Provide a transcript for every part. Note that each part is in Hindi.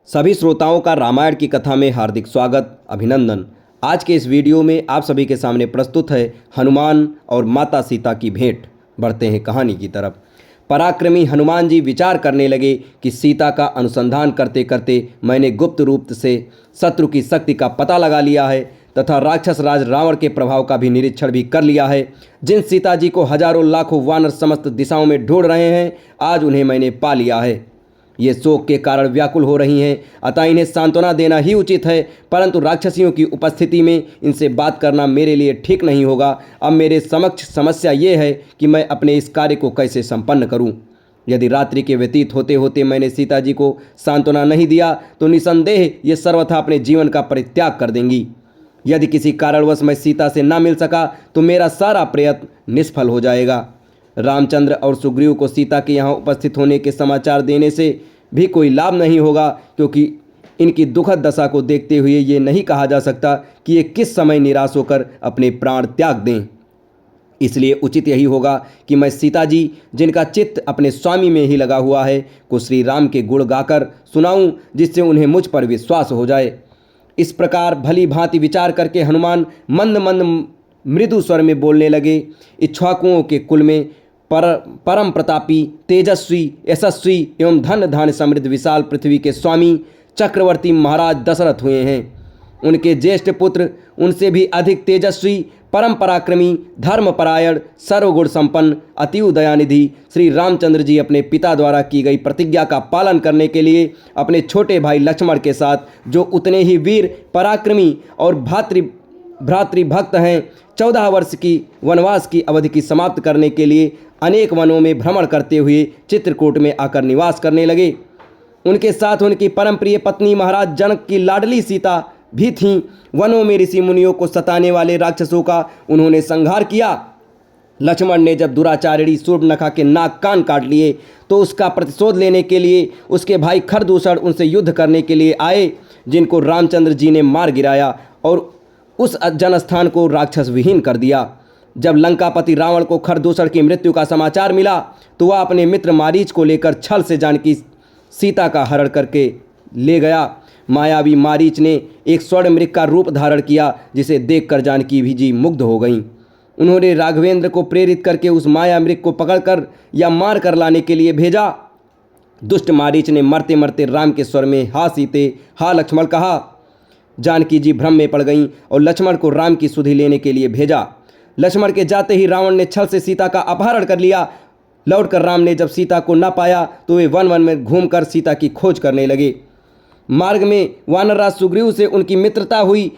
सभी श्रोताओं का रामायण की कथा में हार्दिक स्वागत अभिनंदन। आज के इस वीडियो में आप सभी के सामने प्रस्तुत है हनुमान और माता सीता की भेंट। बढ़ते हैं कहानी की तरफ। पराक्रमी हनुमान जी विचार करने लगे कि सीता का अनुसंधान करते करते मैंने गुप्त रूप से शत्रु की शक्ति का पता लगा लिया है तथा राक्षस राज रावण के प्रभाव का भी निरीक्षण भी कर लिया है। जिन सीता जी को हजारों लाखों वानर समस्त दिशाओं में ढूंढ रहे हैं, आज उन्हें मैंने पा लिया है। ये शोक के कारण व्याकुल हो रही हैं, अतः इन्हें सांत्वना देना ही उचित है, परंतु राक्षसियों की उपस्थिति में इनसे बात करना मेरे लिए ठीक नहीं होगा। अब मेरे समक्ष समस्या ये है कि मैं अपने इस कार्य को कैसे संपन्न करूं। यदि रात्रि के व्यतीत होते होते मैंने सीता जी को सांत्वना नहीं दिया तो निसंदेह ये सर्वथा अपने जीवन का परित्याग कर देंगी। यदि किसी कारणवश मैं सीता से ना मिल सका तो मेरा सारा प्रयत्न निष्फल हो जाएगा। रामचंद्र और सुग्रीव को सीता के यहाँ उपस्थित होने के समाचार देने से भी कोई लाभ नहीं होगा, क्योंकि इनकी दुखद दशा को देखते हुए ये नहीं कहा जा सकता कि ये किस समय निराश होकर अपने प्राण त्याग दें। इसलिए उचित यही होगा कि मैं सीता जी, जिनका चित्त अपने स्वामी में ही लगा हुआ है, को श्री राम के गुण गाकर सुनाऊं, जिससे उन्हें मुझ पर विश्वास हो जाए। इस प्रकार भली भांति विचार करके हनुमान मंद मंद मृदु स्वर में बोलने लगे। इक्ष्वाकुओं के कुल में परम प्रतापी, तेजस्वी, यशस्वी एवं धन धान्य समृद्ध विशाल पृथ्वी के स्वामी चक्रवर्ती महाराज दशरथ हुए हैं। उनके ज्येष्ठ पुत्र उनसे भी अधिक तेजस्वी, परम पराक्रमी, धर्मपरायण, सर्वगुण संपन्न, अति दयानिधि श्री रामचंद्र जी अपने पिता द्वारा की गई प्रतिज्ञा का पालन करने के लिए अपने छोटे भाई लक्ष्मण के साथ, जो उतने ही वीर, पराक्रमी और भ्रातृभक्त हैं, 14 वर्ष की वनवास की अवधि की समाप्त करने के लिए अनेक वनों में भ्रमण करते हुए चित्रकूट में आकर निवास करने लगे। उनके साथ उनकी परम प्रिय पत्नी महाराज जनक की लाडली सीता भी थीं। वनों में ऋषि मुनियों को सताने वाले राक्षसों का उन्होंने संहार किया। लक्ष्मण ने जब दुराचारिणी शूर्पणखा के नाक कान काट लिए तो उसका प्रतिशोध लेने के लिए उसके भाई खरदूषण उनसे युद्ध करने के लिए आए, जिनको रामचंद्र जी ने मार गिराया और उस जनस्थान को राक्षस विहीन कर दिया। जब लंकापति रावण को खरदूषण की मृत्यु का समाचार मिला तो वह अपने मित्र मारीच को लेकर छल से जानकी सीता का हरण करके ले गया। मायावी मारीच ने एक स्वर्ण मृग का रूप धारण किया, जिसे देखकर जानकी भी जी मुग्ध हो गईं। उन्होंने राघवेंद्र को प्रेरित करके उस माया मृग को पकड़कर या मार कर लाने के लिए भेजा। दुष्ट मारीच ने मरते मरते राम के स्वर में हा सीते हा लक्ष्मण कहा। जानकी जी भ्रम में पड़ गईं और लक्ष्मण को राम की सुधि लेने के लिए भेजा। लक्ष्मण के जाते ही रावण ने छल से सीता का अपहरण कर लिया। लौटकर राम ने जब सीता को न पाया तो वे वन वन में घूमकर सीता की खोज करने लगे। मार्ग में वानरराज सुग्रीव से उनकी मित्रता हुई।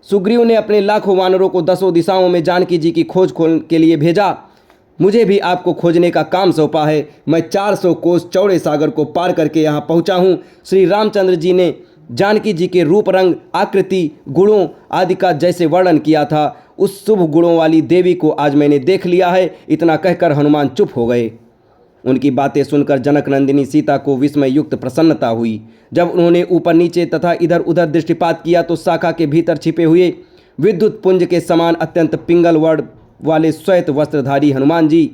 सुग्रीव ने अपने लाखों वानरों को 10 दिशाओं में जानकी जी की खोज के लिए भेजा। मुझे भी आपको खोजने का काम सौंपा है। मैं 400 कोस चौड़े सागर को पार करके यहाँ पहुँचा हूँ। श्री रामचंद्र जी ने जानकी जी के रूप, रंग, आकृति, गुणों आदि का जैसे वर्णन किया था, उस शुभ गुणों वाली देवी को आज मैंने देख लिया है। इतना कहकर हनुमान चुप हो गए। उनकी बातें सुनकर जनक नंदिनी सीता को विस्मय युक्त प्रसन्नता हुई। जब उन्होंने ऊपर नीचे तथा इधर उधर दृष्टिपात किया तो शाखा के भीतर छिपे हुए विद्युत पुंज के समान अत्यंत पिंगल वर्ण वाले श्वेत वस्त्रधारी हनुमान जी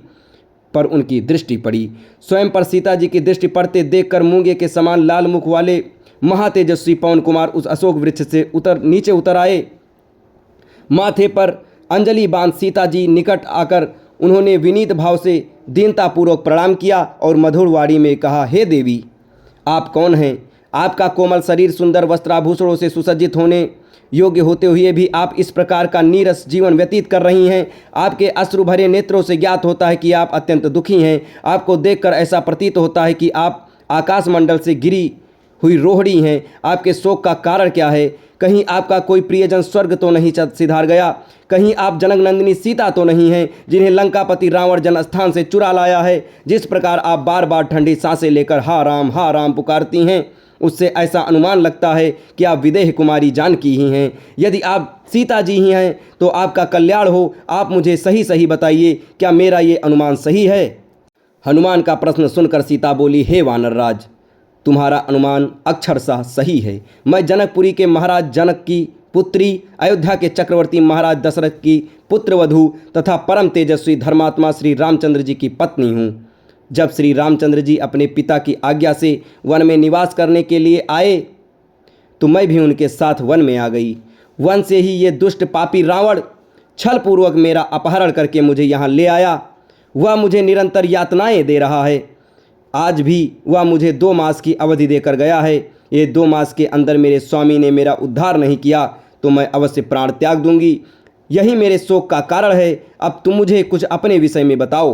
पर उनकी दृष्टि पड़ी। स्वयं पर सीता जी की दृष्टि पड़ते देखकर मूंगे के समान लाल मुख वाले महातेजस्वी पवन कुमार उस अशोक वृक्ष से नीचे उतर आए। माथे पर अंजलि बांध सीता जी निकट आकर उन्होंने विनीत भाव से दीनतापूर्वक प्रणाम किया और मधुर वाणी में कहा, हे देवी, आप कौन हैं? आपका कोमल शरीर सुंदर वस्त्राभूषणों से सुसज्जित होने योग्य होते हुए भी आप इस प्रकार का नीरस जीवन व्यतीत कर रही हैं। आपके अश्रु भरे नेत्रों से ज्ञात होता है कि आप अत्यंत दुखी हैं। आपको देखकर ऐसा प्रतीत होता है कि आप आकाशमंडल से गिरी हुई रोहिणी हैं। आपके शोक का कारण क्या है? कहीं आपका कोई प्रियजन स्वर्ग तो नहीं सिधार गया? कहीं आप जनक नंदिनी सीता तो नहीं हैं, जिन्हें लंकापति रावण जनस्थान से चुरा लाया है? जिस प्रकार आप बार बार ठंडी सांसें लेकर हा राम पुकारती हैं, उससे ऐसा अनुमान लगता है कि आप विदेह कुमारी जानकी ही हैं। यदि आप सीता जी ही हैं तो आपका कल्याण हो। आप मुझे सही सही बताइए, क्या मेरा ये अनुमान सही है? हनुमान का प्रश्न सुनकर सीता बोली, हे वानरराज, तुम्हारा अनुमान अक्षरशः सही है। मैं जनकपुरी के महाराज जनक की पुत्री, अयोध्या के चक्रवर्ती महाराज दशरथ की पुत्रवधू तथा परम तेजस्वी धर्मात्मा श्री रामचंद्र जी की पत्नी हूँ। जब श्री रामचंद्र जी अपने पिता की आज्ञा से वन में निवास करने के लिए आए तो मैं भी उनके साथ वन में आ गई। वन से ही ये दुष्ट पापी रावण छलपूर्वक मेरा अपहरण करके मुझे यहाँ ले आया। वह मुझे निरंतर यातनाएं दे रहा है। आज भी वह मुझे 2 मास की अवधि देकर गया है। ये 2 मास के अंदर मेरे स्वामी ने मेरा उद्धार नहीं किया तो मैं अवश्य प्राण त्याग दूंगी। यही मेरे शोक का कारण है। अब तुम मुझे कुछ अपने विषय में बताओ।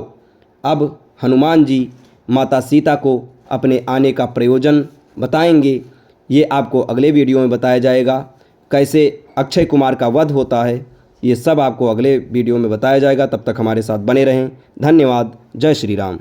अब हनुमान जी माता सीता को अपने आने का प्रयोजन बताएंगे। ये आपको अगले वीडियो में बताया जाएगा। कैसे अक्षय कुमार का वध होता है ये सब आपको अगले वीडियो में बताया जाएगा। तब तक हमारे साथ बने रहें। धन्यवाद। जय श्री राम।